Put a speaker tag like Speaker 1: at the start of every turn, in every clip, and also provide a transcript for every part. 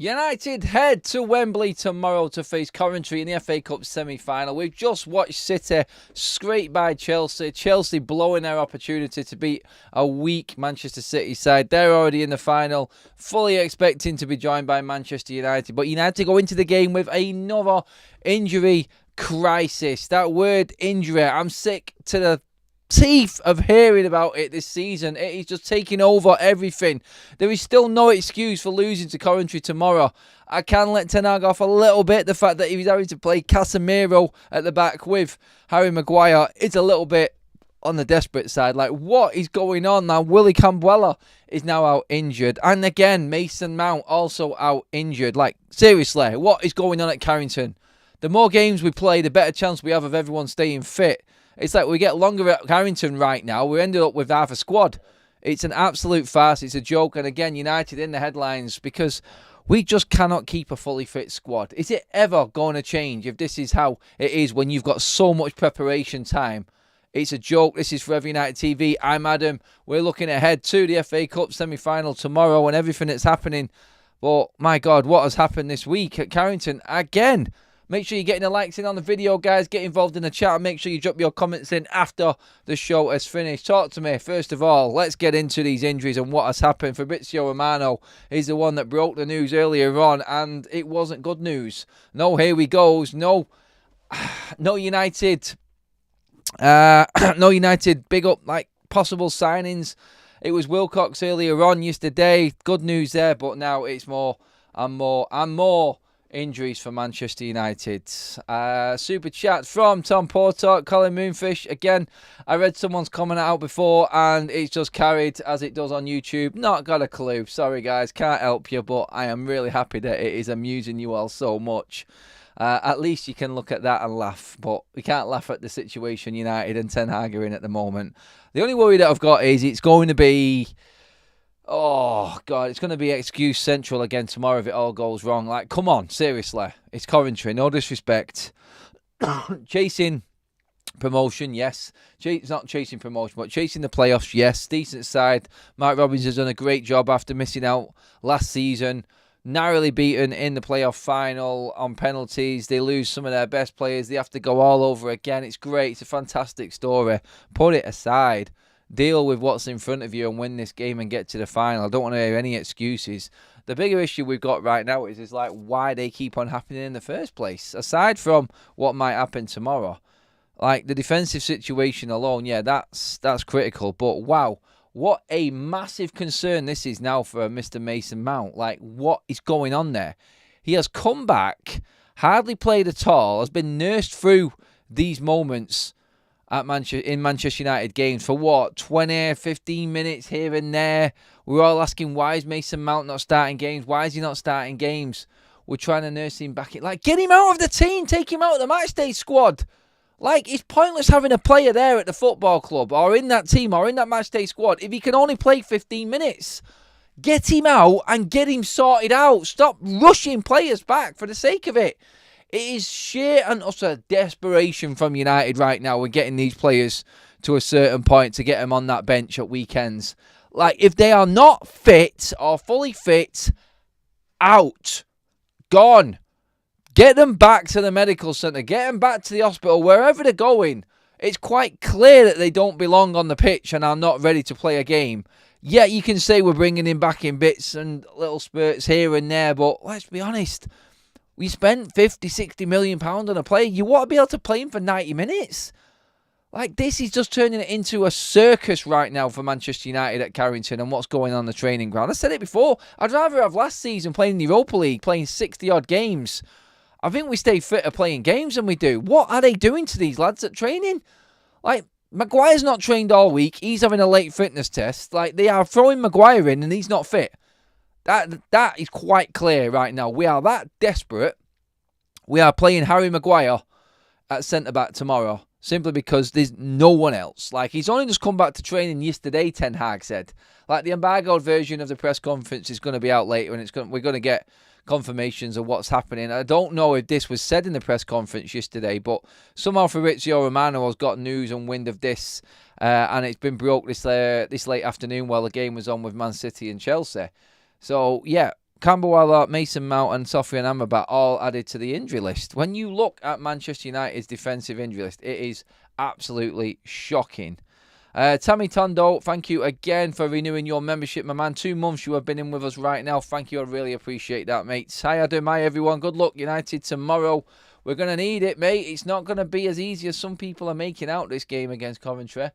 Speaker 1: United head to Wembley tomorrow to face Coventry in the FA Cup semi-final. We've just watched City scrape by Chelsea. Chelsea blowing their opportunity to beat a weak Manchester City side. They're already in the final, fully expecting to be joined by Manchester United. But United go into the game with another injury crisis. That word injury, I'm sick to the teeth of hearing about it this season. It is just taking over everything. There is still no excuse for losing to Coventry tomorrow. I can let Ten Hag off a little bit. The fact that he was having to play Casemiro at the back with Harry Maguire is a little bit on the desperate side. Like, what is going on now? Willie Cambuella is now out injured. And again, Mason Mount also out injured. Like, seriously, what is going on at Carrington? The more games we play, the better chance we have of everyone staying fit. It's like we get longer at Carrington right now. We ended up with half a squad. It's an absolute farce. It's a joke. And again, United in the headlines because we just cannot keep a fully fit squad. Is it ever going to change if this is how it is when you've got so much preparation time? It's a joke. This is Forever United TV. I'm Adam. We're looking ahead to the FA Cup semi-final tomorrow and everything that's happening. But my God, what has happened this week at Carrington again? Make sure you're getting the likes in on the video, guys. Get involved in the chat. Make sure you drop your comments in after the show has finished. Talk to me. First of all, let's get into these injuries and what has happened. Fabrizio Romano is the one that broke the news earlier on, and it wasn't good news. No, here we go. No United. No United. Big up, like, possible signings. It was Wilcox earlier on yesterday. Good news there, but now it's more and more injuries for Manchester United. Super chat from Tom Porter, Colin Moonfish. Again, I read someone's comment out before and it's just carried as it does on YouTube. Not got a clue. Sorry guys, can't help you, but I am really happy that it is amusing you all so much. At least you can look at that and laugh, but we can't laugh at the situation United and Ten Hag are in at the moment. The only worry that I've got is it's going to be... Oh, God, it's going to be excuse central again tomorrow if it all goes wrong. Like, come on, seriously. It's Coventry, no disrespect. Chasing promotion, yes. Not chasing promotion, but chasing the playoffs, yes. Decent side. Mark Robbins has done a great job after missing out last season. Narrowly beaten in the playoff final on penalties. They lose some of their best players. They have to go all over again. It's great. It's a fantastic story. Put it aside. Deal with what's in front of you and win this game and get to the final. I don't want to hear any excuses. The bigger issue we've got right now is like why they keep on happening in the first place. Aside from what might happen tomorrow, like the defensive situation alone, yeah, that's critical. But wow, what a massive concern this is now for Mr. Mason Mount. Like, what is going on there? He has come back, hardly played at all, has been nursed through these moments at Manchester United games for what, 20, 15 minutes here and there. We're all asking, why is Mason Mount not starting games? Why is he not starting games? We're trying to nurse him back in. Like, get him out of the team. Take him out of the matchday squad. Like, it's pointless having a player there at the football club or in that team or in that matchday squad if he can only play 15 minutes. Get him out and get him sorted out. Stop rushing players back for the sake of it. It is sheer and utter desperation from United right now with getting these players to a certain point to get them on that bench at weekends. Like, if they are not fit or fully fit, out. Gone. Get them back to the medical centre. Get them back to the hospital, wherever they're going. It's quite clear that they don't belong on the pitch and are not ready to play a game. Yeah, you can say we're bringing him back in bits and little spurts here and there, but let's be honest. We spent 50, 60 million pounds on a player. You want to be able to play him for 90 minutes. Like, this is just turning it into a circus right now for Manchester United at Carrington and what's going on the training ground. I said it before. I'd rather have last season playing in the Europa League, playing 60-odd games. I think we stay fitter playing games than we do. What are they doing to these lads at training? Like, Maguire's not trained all week. He's having a late fitness test. Like, they are throwing Maguire in and he's not fit. That is quite clear right now. We are that desperate. We are playing Harry Maguire at centre-back tomorrow simply because there's no one else. Like, he's only just come back to training yesterday, Ten Hag said. Like, the embargoed version of the press conference is going to be out later and we're going to get confirmations of what's happening. I don't know if this was said in the press conference yesterday, but somehow Fabrizio Romano has got news and wind of this and it's been broke this late afternoon while the game was on with Man City and Chelsea. So, yeah, Camberwell, Mason Mount and Sofian Amrabat all added to the injury list. When you look at Manchester United's defensive injury list, it is absolutely shocking. Tammy Tondo, thank you again for renewing your membership, my man. 2 months you have been in with us right now. Thank you, I really appreciate that, mate. Hi Adam, hi everyone. Good luck, United, tomorrow. We're going to need it, mate. It's not going to be as easy as some people are making out this game against Coventry.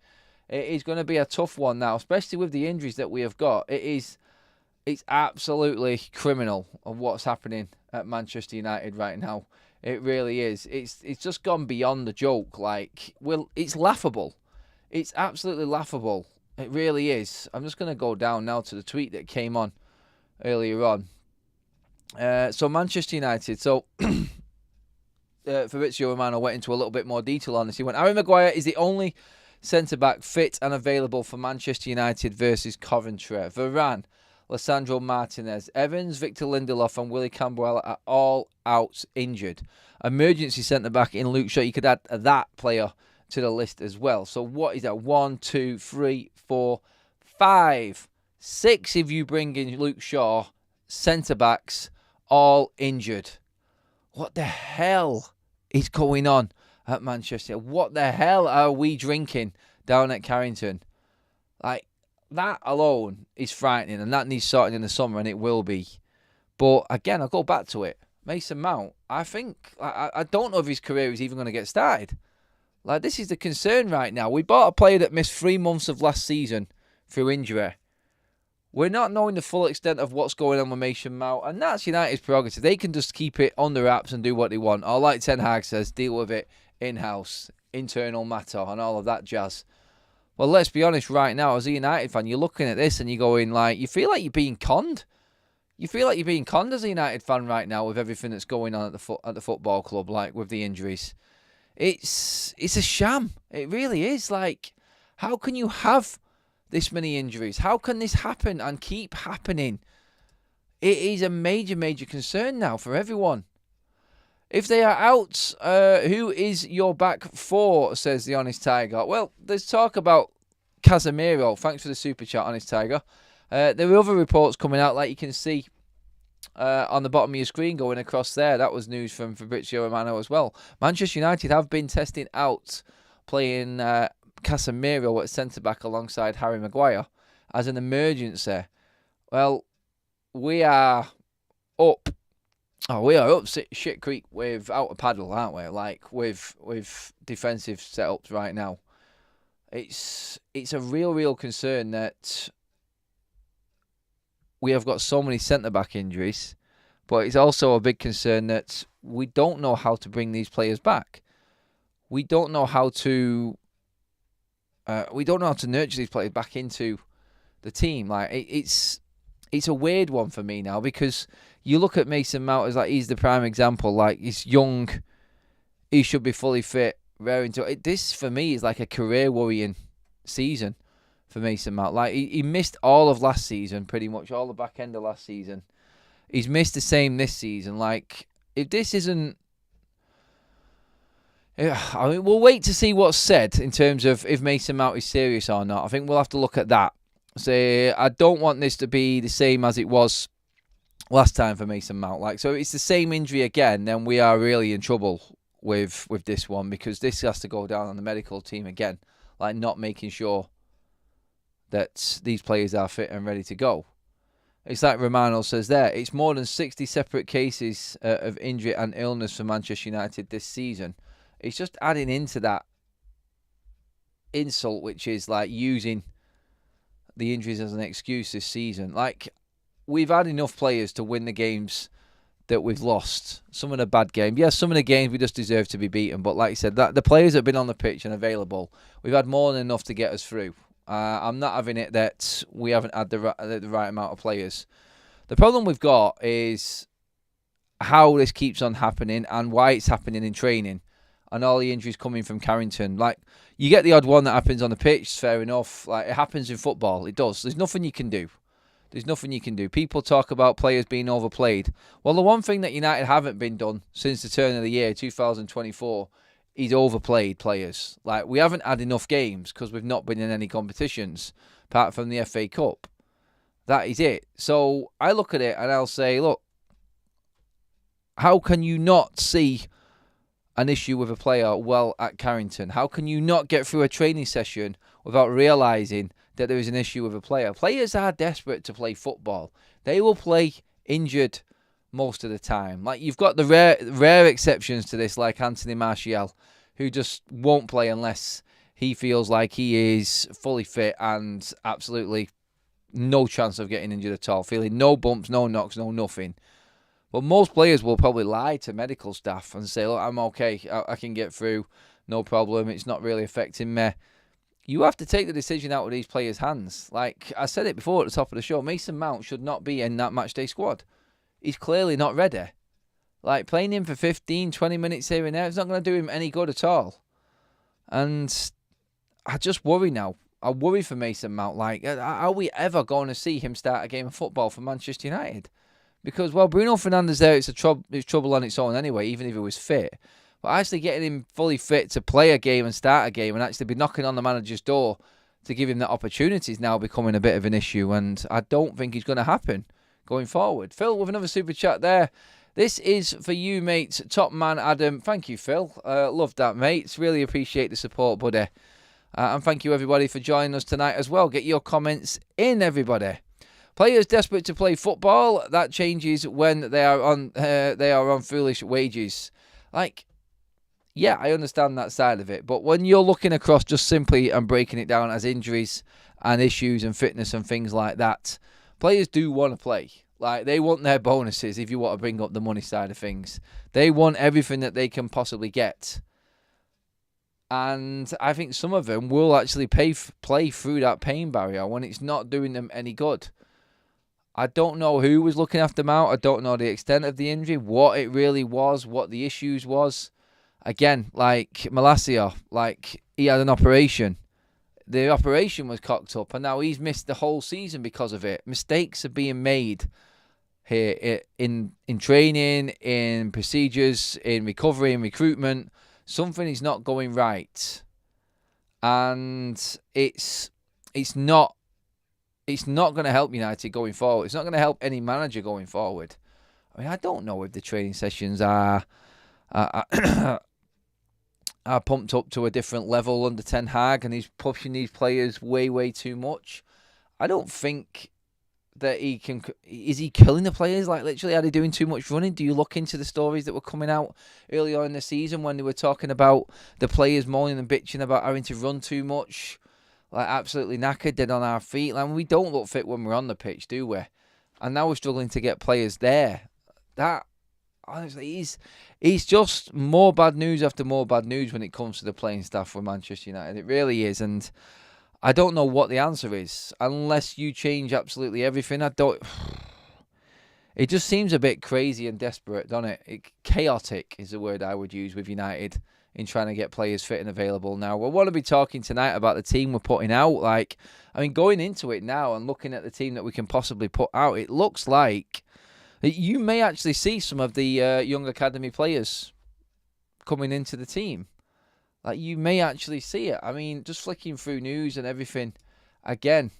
Speaker 1: It is going to be a tough one now, especially with the injuries that we have got. It's absolutely criminal of what's happening at Manchester United right now. It really is. It's just gone beyond the joke. Like, well, it's laughable. It's absolutely laughable. It really is. I'm just going to go down now to the tweet that came on earlier on. So Manchester United. So Fabrizio Romano went into a little bit more detail on this. He went, Harry Maguire is the only centre-back fit and available for Manchester United versus Coventry. Varane, Lissandro Martinez, Evans, Victor Lindelof and Willie Camberwell are all out injured. Emergency centre-back in Luke Shaw. You could add that player to the list as well. So what is that? 1, 2, 3, 4, 5, 6 if you bring in Luke Shaw. Centre-backs all injured. What the hell is going on at Manchester? What the hell are we drinking down at Carrington? Like, that alone is frightening, and that needs sorting in the summer, and it will be. But again, I'll go back to it. Mason Mount, I don't know if his career is even going to get started. Like, this is the concern right now. We bought a player that missed 3 months of last season through injury. We're not knowing the full extent of what's going on with Mason Mount, and that's United's prerogative. They can just keep it on the wraps and do what they want. Or like Ten Hag says, deal with it in-house, internal matter, and all of that jazz. Well, let's be honest right now, as a United fan, you're looking at this and you're going, like, you feel like you're being conned. You feel like you're being conned as a United fan right now with everything that's going on at the football club, like with the injuries. It's a sham. It really is. Like, how can you have this many injuries? How can this happen and keep happening? It is a major, major concern now for everyone. If they are out, who is your back four, says the Honest Tiger? Well, there's talk about Casemiro. Thanks for the super chat, Honest Tiger. There are other reports coming out, like you can see on the bottom of your screen going across there. That was news from Fabrizio Romano as well. Manchester United have been testing out playing Casemiro at centre-back alongside Harry Maguire as an emergency. Well, we are up. Oh, we are up shit creek without a paddle, aren't we? Like, with defensive setups right now. It's a real concern that we have got so many centre-back injuries, but it's also a big concern that we don't know how to bring these players back. We don't know how to nurture these players back into the team. Like, it's a weird one for me now, because you look at Mason Mount as like he's the prime example. Like, he's young, he should be fully fit, raring to. This for me is like a career worrying season for Mason Mount. Like, he missed all of last season, pretty much all the back end of last season. He's missed the same this season. Like, if this isn't, I mean, we'll wait to see what's said in terms of if Mason Mount is serious or not. I think we'll have to look at that. So I don't want this to be the same as it was last time for Mason Mount. Like, so if it's the same injury again, then we are really in trouble with this one, because this has to go down on the medical team again. Like, not making sure that these players are fit and ready to go. It's like Romano says there, it's more than 60 separate cases of injury and illness for Manchester United this season. It's just adding into that insult, which is like using the injuries as an excuse this season. Like, we've had enough players to win the games that we've lost. Some of the bad games. Yes, some of the games we just deserve to be beaten. But like I said, that the players that have been on the pitch and available, we've had more than enough to get us through. I'm not having it that we haven't had the right amount of players. The problem we've got is how this keeps on happening and why it's happening in training. And all the injuries coming from Carrington. Like, you get the odd one that happens on the pitch, fair enough. Like, it happens in football. It does. There's nothing you can do. People talk about players being overplayed. Well, the one thing that United haven't been done since the turn of the year, 2024, is overplayed players. Like, we haven't had enough games because we've not been in any competitions, apart from the FA Cup. That is it. So I look at it and I'll say, look, how can you not see an issue with a player well at Carrington? How can you not get through a training session without realising that there is an issue with a player? Players are desperate to play football. They will play injured most of the time. Like, you've got the rare exceptions to this, like Anthony Martial, who just won't play unless he feels like he is fully fit and absolutely no chance of getting injured at all. Feeling no bumps, no knocks, no nothing. But most players will probably lie to medical staff and say, look, I'm okay, I can get through, no problem, it's not really affecting me. You have to take the decision out of these players' hands. Like I said it before at the top of the show, Mason Mount should not be in that matchday squad. He's clearly not ready. Like, playing him for 15, 20 minutes here and there, it's not going to do him any good at all. And I just worry now. I worry for Mason Mount. Like, are we ever going to see him start a game of football for Manchester United? Because, well, Bruno Fernandes there, it's trouble on its own anyway, even if he was fit. But actually getting him fully fit to play a game and start a game and actually be knocking on the manager's door to give him that opportunity is now becoming a bit of an issue. And I don't think it's going to happen going forward. Phil with another super chat there. This is for you, mate. Top man, Adam. Thank you, Phil. Love that, mate. Really appreciate the support, buddy. And thank you, everybody, for joining us tonight as well. Get your comments in, everybody. Players desperate to play football. That changes when they are on foolish wages. Like, yeah, I understand that side of it. But when you're looking across just simply and breaking it down as injuries and issues and fitness and things like that, players do want to play. Like, they want their bonuses, if you want to bring up the money side of things. They want everything that they can possibly get. And I think some of them will actually play through that pain barrier when it's not doing them any good. I don't know who was looking after Mount. I don't know the extent of the injury, what it really was, what the issues was. Again, like Malacia, like, he had an operation. The operation was cocked up, and now he's missed the whole season because of it. Mistakes are being made here in training, in procedures, in recovery, in recruitment. Something is not going right, and it's not going to help United going forward. It's not going to help any manager going forward. I mean, I don't know if the training sessions are pumped up to a different level under Ten Hag, and he's pushing these players way, way too much. I don't think that he can... Is he killing the players? Like, literally, are they doing too much running? Do you look into the stories that were coming out earlier in the season when they were talking about the players moaning and bitching about having to run too much? Like, absolutely knackered, dead on our feet. Like, we don't look fit when we're on the pitch, do we? And now we're struggling to get players there. That... Honestly, he's just more bad news after more bad news when it comes to the playing staff for Manchester United. It really is, and I don't know what the answer is unless you change absolutely everything. It just seems a bit crazy and desperate, doesn't it? Chaotic is the word I would use with United in trying to get players fit and available now. We want to be talking tonight about the team we're putting out. Like, I mean, going into it now and looking at the team that we can possibly put out, it looks like you may actually see some of the young academy players coming into the team. Like, you may actually see it. I mean, just flicking through news and everything again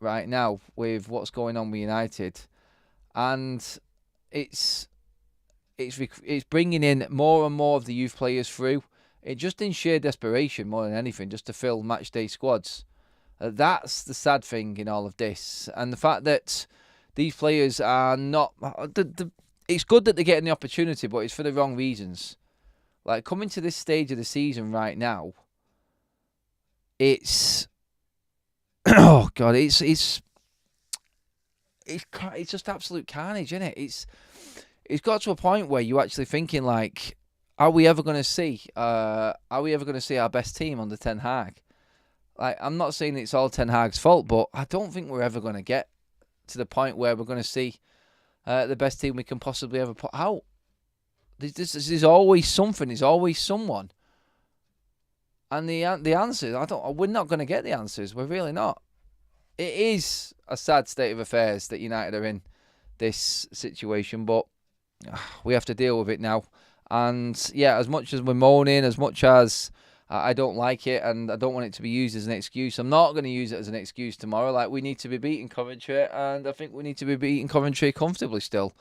Speaker 1: right now with what's going on with United, and it's bringing in more and more of the youth players through. It just in sheer desperation more than anything, just to fill matchday squads. That's the sad thing in all of this, and the fact that these players are not... It's good that they're getting the opportunity, but it's for the wrong reasons. Like, coming to this stage of the season right now, it's... Oh, God, it's just absolute carnage, isn't it? It's got to a point where you're actually thinking, like, are we ever going to see our best team under Ten Hag? Like, I'm not saying it's all Ten Hag's fault, but I don't think we're ever going to get to the point where we're going to see the best team we can possibly ever put out. There's always something. There's always someone. And the answers, we're not going to get the answers. We're really not. It is a sad state of affairs that United are in this situation, but we have to deal with it now. And yeah, as much as we're moaning, as much as I don't like it, and I don't want it to be used as an excuse. I'm not going to use it as an excuse tomorrow. Like, we need to be beating Coventry, and I think we need to be beating Coventry comfortably still.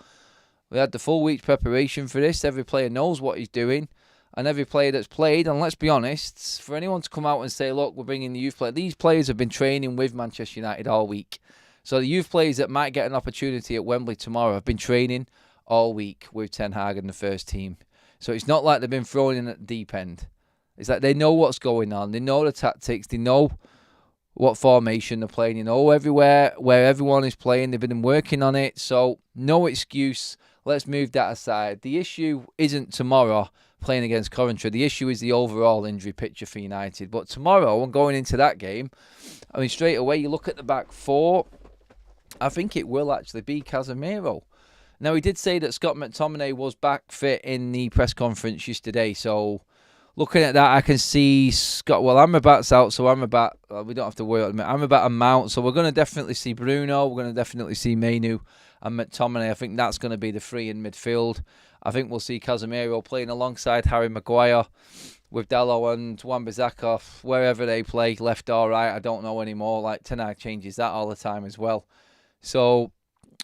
Speaker 1: We had the full week's preparation for this. Every player knows what he's doing, and every player that's played, and let's be honest, for anyone to come out and say, look, we're bringing the youth player, these players have been training with Manchester United all week. So the youth players that might get an opportunity at Wembley tomorrow have been training all week with Ten Hag and the first team. So it's not like they've been thrown in at the deep end. It's like they know what's going on. They know the tactics. They know what formation they're playing. You know, everywhere where everyone is playing, they've been working on it. So no excuse. Let's move that aside. The issue isn't tomorrow playing against Coventry. The issue is the overall injury picture for United. But tomorrow, and going into that game, I mean, straight away, you look at the back four, I think it will actually be Casemiro. Now, he did say that Scott McTominay was back fit in the press conference yesterday. So, looking at that, I can see Scott. Well, Amrabat's out, so Amrabat, we don't have to worry about him. Amrabat and Mount, so we're going to definitely see Bruno. We're going to definitely see Mainu and McTominay. I think that's going to be the three in midfield. I think we'll see Casemiro playing alongside Harry Maguire with Dalot and Wan-Bissaka, wherever they play, left or right. I don't know anymore. Like, Ten Hag changes that all the time as well. So,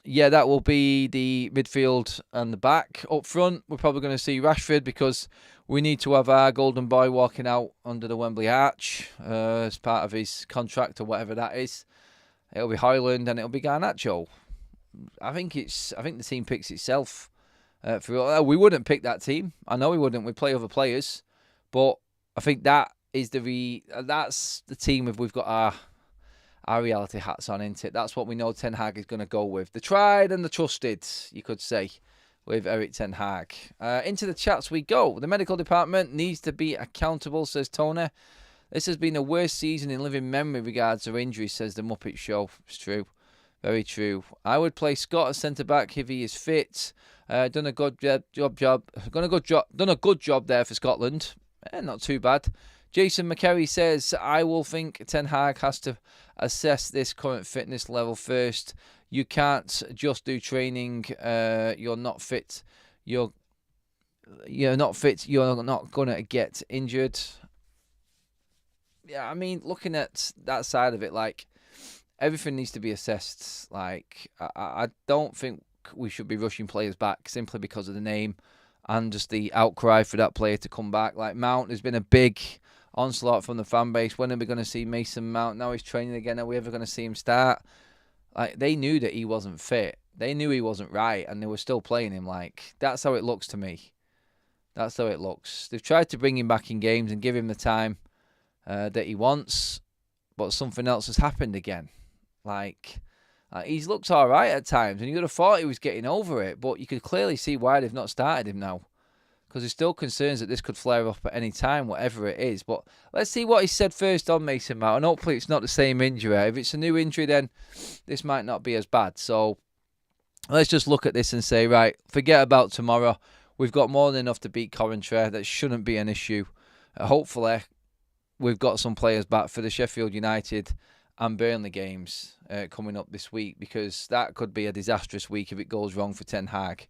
Speaker 1: yeah, that will be the midfield and the back. Up front, we're probably going to see Rashford because we need to have our golden boy walking out under the Wembley arch as part of his contract or whatever that is. It'll be Højlund and it'll be Garnacho. I think the team picks itself. We wouldn't pick that team. I know we wouldn't. We play other players, but I think that is that's the team if we've got our reality hats on, isn't it? That's what we know Ten Hag is going to go with. The tried and the trusted, you could say, with Erik Ten Hag. Into the chats we go. The medical department needs to be accountable, says Tony. This has been the worst season in living memory regards to injuries, says the Muppet Show. It's true. Very true. I would play Scott as centre-back if he is fit. Done a good job there for Scotland. Not too bad. Jason McCary says, I will think Ten Hag has to assess this current fitness level first. You can't just do training. You're not fit. You're not fit. You're not going to get injured. Yeah, I mean, looking at that side of it, like, everything needs to be assessed. Like, I don't think we should be rushing players back simply because of the name and just the outcry for that player to come back. Like, Mount has been a big onslaught from the fan base. When are we going to see Mason Mount? Now he's training again. Are we ever going to see him start? Like, they knew that he wasn't fit. They knew he wasn't right, and they were still playing him. Like, that's how it looks to me. That's how it looks. They've tried to bring him back in games and give him the time that he wants, but something else has happened again. Like, he's looked all right at times, and you would have thought he was getting over it, but you could clearly see why they've not started him now, because there's still concerns that this could flare up at any time, whatever it is. But let's see what he said first on Mason Mount, and hopefully it's not the same injury. If it's a new injury, then this might not be as bad. So let's just look at this and say, right, forget about tomorrow. We've got more than enough to beat Coventry. That shouldn't be an issue. Hopefully, we've got some players back for the Sheffield United and Burnley games coming up this week, because that could be a disastrous week if it goes wrong for Ten Hag.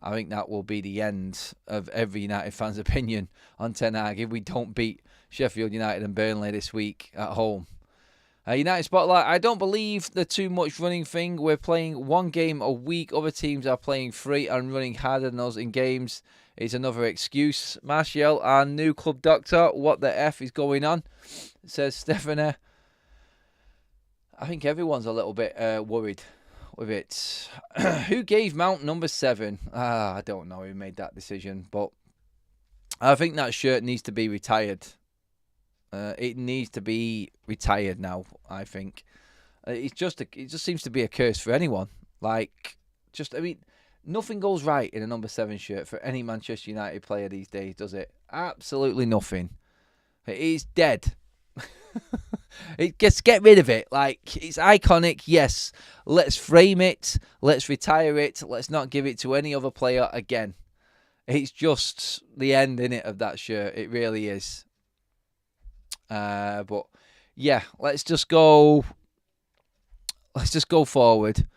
Speaker 1: I think that will be the end of every United fan's opinion on Ten Hag if we don't beat Sheffield United and Burnley this week at home. United Spotlight, I don't believe the too much running thing. We're playing one game a week. Other teams are playing 3 and running harder than us in games. It's another excuse. Martial, our new club doctor, what the F is going on? Says Stephanie. I think everyone's a little bit worried with it. Who gave Mount number 7? I don't know who made that decision, but I think that shirt needs to be retired. It needs to be retired now, I think. It just seems to be a curse for anyone. Like, nothing goes right in a number 7 shirt for any Manchester United player these days, does it? Absolutely nothing. It is dead. Get rid of it. Like, it's iconic, yes. Let's frame it. Let's retire it. Let's not give it to any other player again. It's just the end, innit, of that shirt. It really is. But yeah, let's just go forward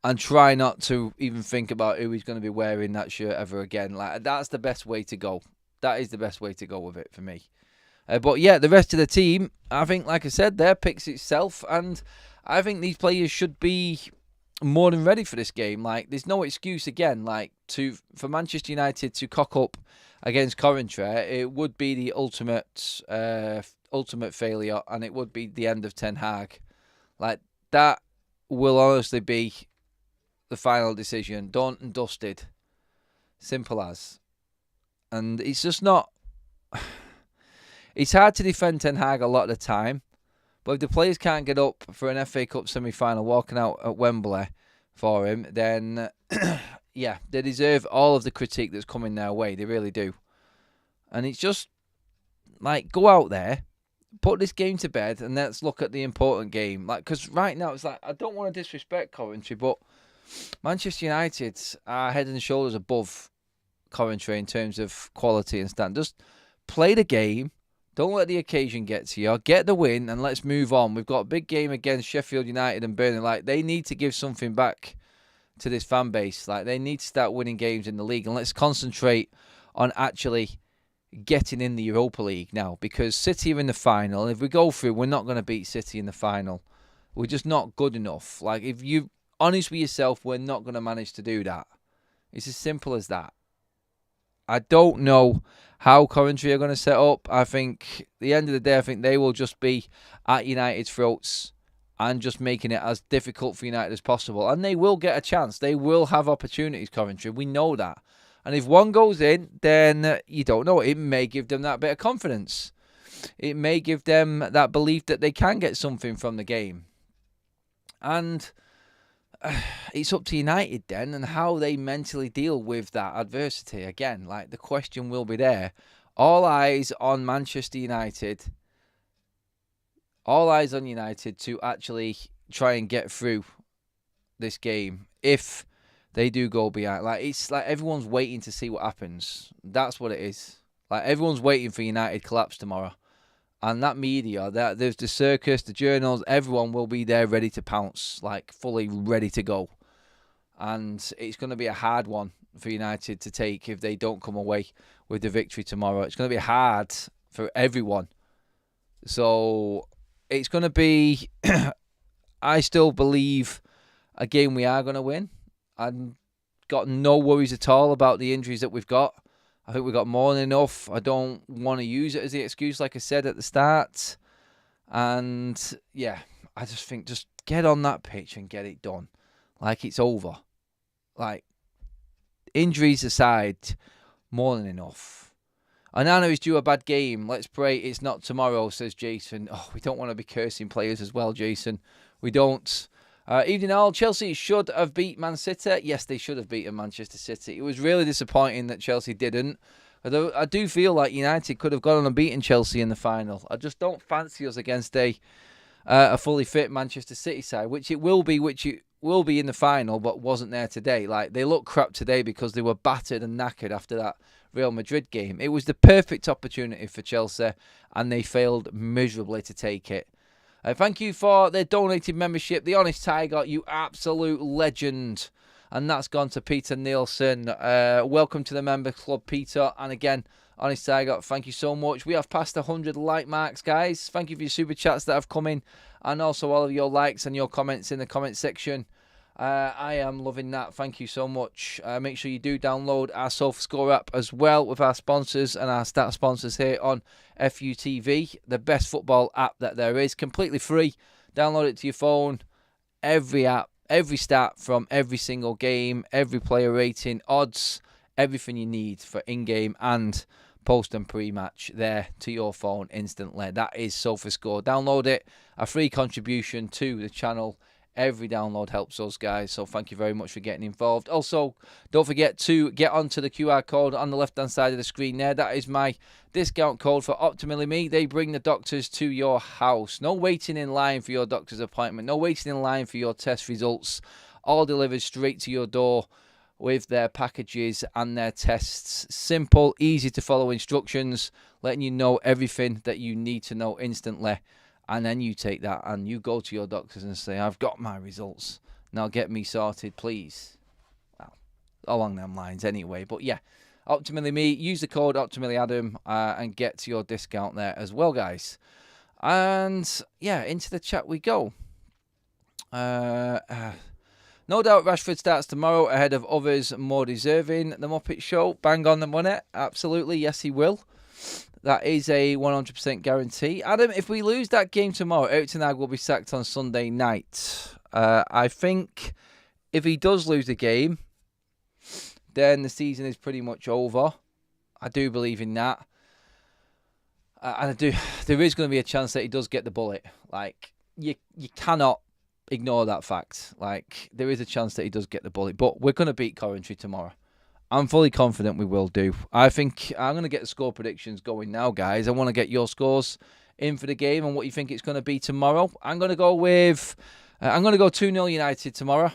Speaker 1: and try not to even think about who he's going to be wearing that shirt ever again. Like, that's the best way to go. That is the best way to go with it for me. But yeah, the rest of the team, I think, like I said, there picks itself, and I think these players should be more than ready for this game. Like, there's no excuse again, like for Manchester United to cock up against Coventry. It would be the ultimate failure, and it would be the end of Ten Hag. Like, that will honestly be the final decision, done and dusted. Simple as. And it's just not. It's hard to defend Ten Hag a lot of the time, but if the players can't get up for an FA Cup semi-final walking out at Wembley for him, then yeah, they deserve all of the critique that's coming their way. They really do. And it's just like, go out there, put this game to bed, and let's look at the important game. Like, because right now it's like, I don't want to disrespect Coventry, but Manchester United are head and shoulders above Coventry in terms of quality and standard. Just play the game. Don't let the occasion get to you. Get the win and let's move on. We've got a big game against Sheffield United and Burnley. Like, they need to give something back to this fan base. Like, they need to start winning games in the league, and let's concentrate on actually getting in the Europa League now, because City are in the final. And if we go through, we're not going to beat City in the final. We're just not good enough. Like, if you're honest with yourself, we're not going to manage to do that. It's as simple as that. I don't know how Coventry are going to set up. I think at the end of the day, I think they will just be at United's throats and just making it as difficult for United as possible. And they will get a chance. They will have opportunities, Coventry. We know that. And if one goes in, then you don't know. It may give them that bit of confidence. It may give them that belief that they can get something from the game. And it's up to United then and how they mentally deal with that adversity. Again, like, the question will be there. All eyes on Manchester United. All eyes on United to actually try and get through this game if they do go behind. Like, it's like everyone's waiting to see what happens. That's what it is. Like, everyone's waiting for United collapse tomorrow. And that media, there's the circus, the journals, everyone will be there ready to pounce, like fully ready to go. And it's going to be a hard one for United to take if they don't come away with the victory tomorrow. It's going to be hard for everyone. So it's going to be, I still believe, a game we are going to win. I've got no worries at all about the injuries that we've got. I think we've got more than enough. I don't want to use it as the excuse, like I said at the start. And yeah, I just think just get on that pitch and get it done. Like, it's over. Like, injuries aside, more than enough. Onana is due a bad game. Let's pray it's not tomorrow, says Jason. Oh, we don't want to be cursing players as well, Jason. We don't. Evening all. Chelsea should have beat Man City. Yes, they should have beaten Manchester City. It was really disappointing that Chelsea didn't. Although I do feel like United could have gone on and beaten Chelsea in the final. I just don't fancy us against a fully fit Manchester City side, which it will be in the final, but wasn't there today. Like, they look crap today because they were battered and knackered after that Real Madrid game. It was the perfect opportunity for Chelsea, and they failed miserably to take it. Thank you for the donated membership. The Honest Tiger, you absolute legend. And that's gone to Peter Nielsen. Welcome to the member club, Peter. And again, Honest Tiger, thank you so much. We have passed 100 like marks, guys. Thank you for your super chats that have come in. And also all of your likes and your comments in the comment section. I am loving that. Thank you so much. Make sure you do download our SofaScore app as well with our sponsors and our stat sponsors here on FUTV, the best football app that there is, completely free. Download it to your phone. Every app, every stat from every single game, every player rating, odds, everything you need for in-game and post and pre-match there to your phone instantly. That is SofaScore. Download it. A free contribution to the channel. Every download helps us, guys, so thank you very much for getting involved. Also, don't forget to get onto the QR code on the left-hand side of the screen there. That is my discount code for Optimally Me. They bring the doctors to your house. No waiting in line for your doctor's appointment. No waiting in line for your test results. All delivered straight to your door with their packages and their tests. Simple, easy to follow instructions, letting you know everything that you need to know instantly. And then you take that and you go to your doctors and say, I've got my results. Now get me sorted, please. Well, along them lines anyway. But yeah, Optimally Me. Use the code Optimally Adam and get your discount there as well, guys. And yeah, into the chat we go. No doubt Rashford starts tomorrow ahead of others more deserving. The Muppet Show, bang on the money. Absolutely, yes he will. That is a 100% guarantee. Adam, if we lose that game tomorrow, Erik ten Hag will be sacked on Sunday night. I think if he does lose the game, then the season is pretty much over. I do believe in that. And there is going to be a chance that he does get the bullet. Like, you cannot ignore that fact. Like, there is a chance that he does get the bullet. But we're going to beat Coventry tomorrow. I'm fully confident we will do. I think I'm going to get the score predictions going now, guys. I want to get your scores in for the game and what you think it's going to be tomorrow. I'm going to go with... I'm going to go 2-0 United tomorrow.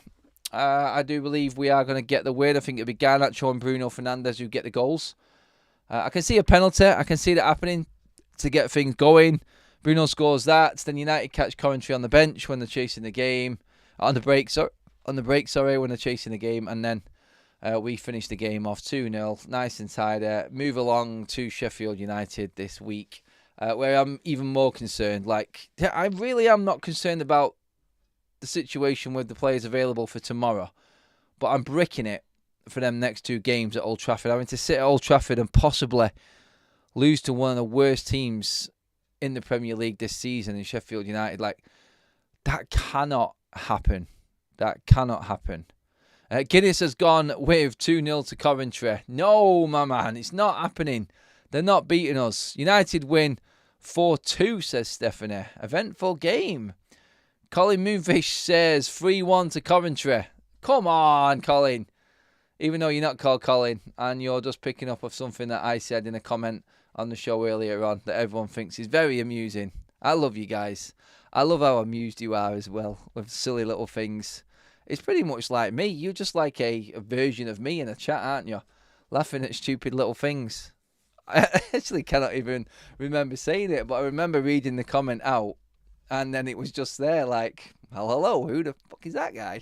Speaker 1: I do believe we are going to get the win. I think it'll be Garnacho and Bruno Fernandes who get the goals. I can see a penalty. I can see that happening to get things going. Bruno scores that. Then United catch Coventry on the bench when they're chasing the game. On the break, when they're chasing the game. And then we finish the game off 2-0. Nice and tidy. Move along to Sheffield United this week, where I'm even more concerned. Like, I really am not concerned about the situation with the players available for tomorrow, but I'm bricking it for them next two games at Old Trafford. Having to sit at Old Trafford and possibly lose to one of the worst teams in the Premier League this season in Sheffield United. Like, that cannot happen. That cannot happen. Guinness has gone with 2-0 to Coventry. No, my man, it's not happening. They're not beating us. United win 4-2, says Stephanie. Eventful game. Colin Moonfish says 3-1 to Coventry. Come on, Colin. Even though you're not called Colin and you're just picking up of something that I said in a comment on the show earlier on that everyone thinks is very amusing. I love you guys. I love how amused you are as well with silly little things. It's pretty much like me. You're just like a version of me in a chat, aren't you? Laughing at stupid little things. I actually cannot even remember saying it, but I remember reading the comment out. And then it was just there like, well, hello, who the fuck is that guy?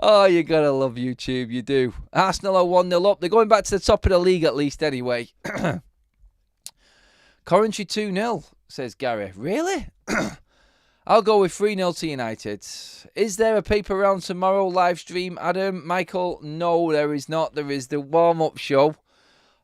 Speaker 1: Oh, you gotta love YouTube, you do. Arsenal are 1-0 up. They're going back to the top of the league at least anyway. Coventry 2-0, says Gary. Really? I'll go with 3-0 to United. Is there a paper round tomorrow live stream, Adam? Michael? No, there is not. There is the warm-up show,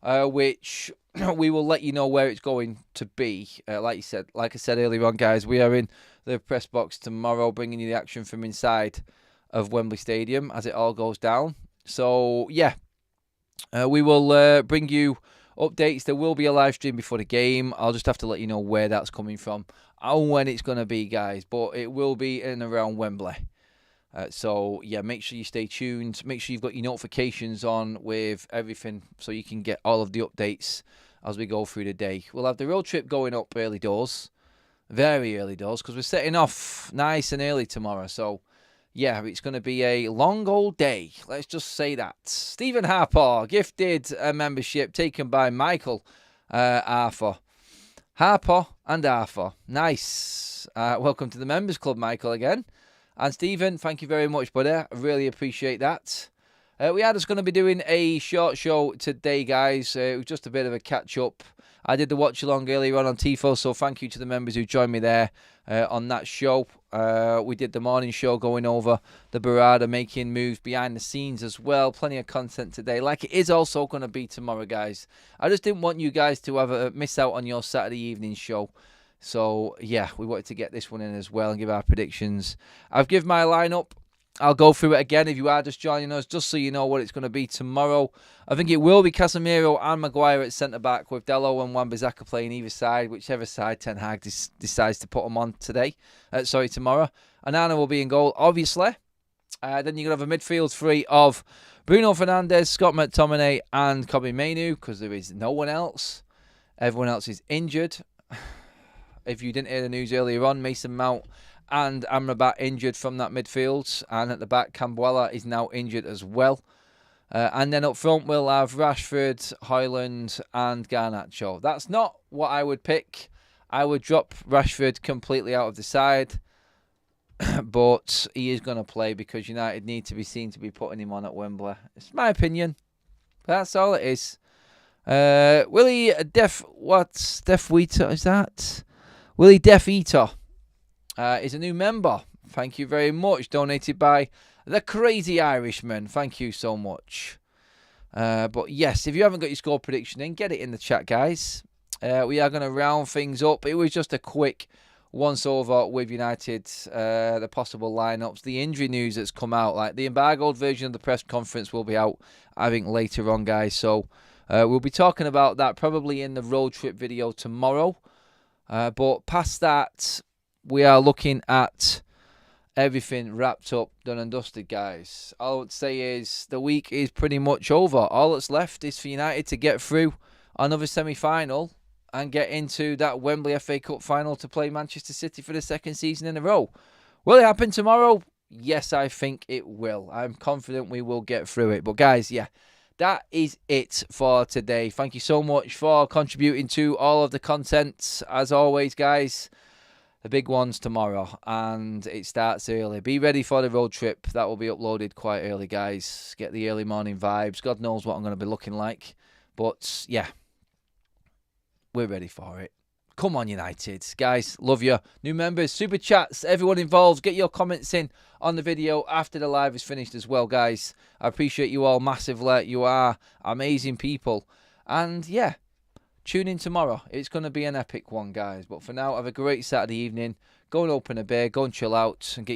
Speaker 1: which... we will let you know where it's going to be. Like I said earlier on, guys, we are in the press box tomorrow, bringing you the action from inside of Wembley Stadium as it all goes down. So, yeah, we will bring you updates. There will be a live stream before the game. I'll just have to let you know where that's coming from and when it's going to be, guys. But it will be in and around Wembley. So, yeah, make sure you stay tuned. Make sure you've got your notifications on with everything so you can get all of the updates as we go through the day. We'll have the road trip going up early doors. Very early doors because we're setting off nice and early tomorrow. So, yeah, it's going to be a long old day. Let's just say that. Stephen Harper gifted a membership taken by Michael Arthur. Harper and Arthur. Nice. Welcome to the Members Club, Michael, again. And Stephen, thank you very much, buddy. I really appreciate that. We are just going to be doing a short show today, guys. It was just a bit of a catch-up. I did the watch-along earlier on Tifo, so thank you to the members who joined me there on that show. We did the morning show going over the Barada making moves behind the scenes as well. Plenty of content today, like it is also going to be tomorrow, guys. I just didn't want you guys to have miss out on your Saturday evening show. So, yeah, we wanted to get this one in as well and give our predictions. I've given my lineup. I'll go through it again if you are just joining us, just so you know what it's going to be tomorrow. I think it will be Casemiro and Maguire at centre-back with Dello and Wan-Bissaka playing either side, whichever side Ten Hag decides to put them on tomorrow. Onana will be in goal, obviously. Then you're going to have a midfield three of Bruno Fernandes, Scott McTominay and Kobbie Mainoo, because there is no one else. Everyone else is injured. If you didn't hear the news earlier on, Mason Mount and Amrabat injured from that midfield. And at the back, Cambuella is now injured as well. And then up front, we'll have Rashford, Højlund and Garnacho. That's not what I would pick. I would drop Rashford completely out of the side. but he is going to play because United need to be seen to be putting him on at Wembley. It's my opinion. That's all it is. Willie Def Weeter is that? Willie Def Eater is a new member. Thank you very much. Donated by the Crazy Irishman. Thank you so much. But yes, if you haven't got your score prediction in, get it in the chat, guys. We are going to round things up. It was just a quick once over with United, the possible lineups, the injury news that's come out. Like the embargoed version of the press conference will be out, I think, later on, guys. So we'll be talking about that probably in the road trip video tomorrow. But past that, we are looking at everything wrapped up, done and dusted, guys. All I would say is the week is pretty much over. All that's left is for United to get through another semi-final and get into that Wembley FA Cup final to play Manchester City for the second season in a row. Will it happen tomorrow? Yes, I think it will. I'm confident we will get through it. But guys, yeah, that is it for today. Thank you so much for contributing to all of the content. As always, guys, the big one's tomorrow, and it starts early. Be ready for the road trip. That will be uploaded quite early, guys. Get the early morning vibes. God knows what I'm going to be looking like. But, yeah, we're ready for it. Come on, United. Guys, love you. New members, super chats, everyone involved. Get your comments in on the video after the live is finished as well, guys. I appreciate you all massively. You are amazing people. And, yeah, tune in tomorrow. It's going to be an epic one, guys. But for now, have a great Saturday evening. Go and open a beer. Go and chill out and get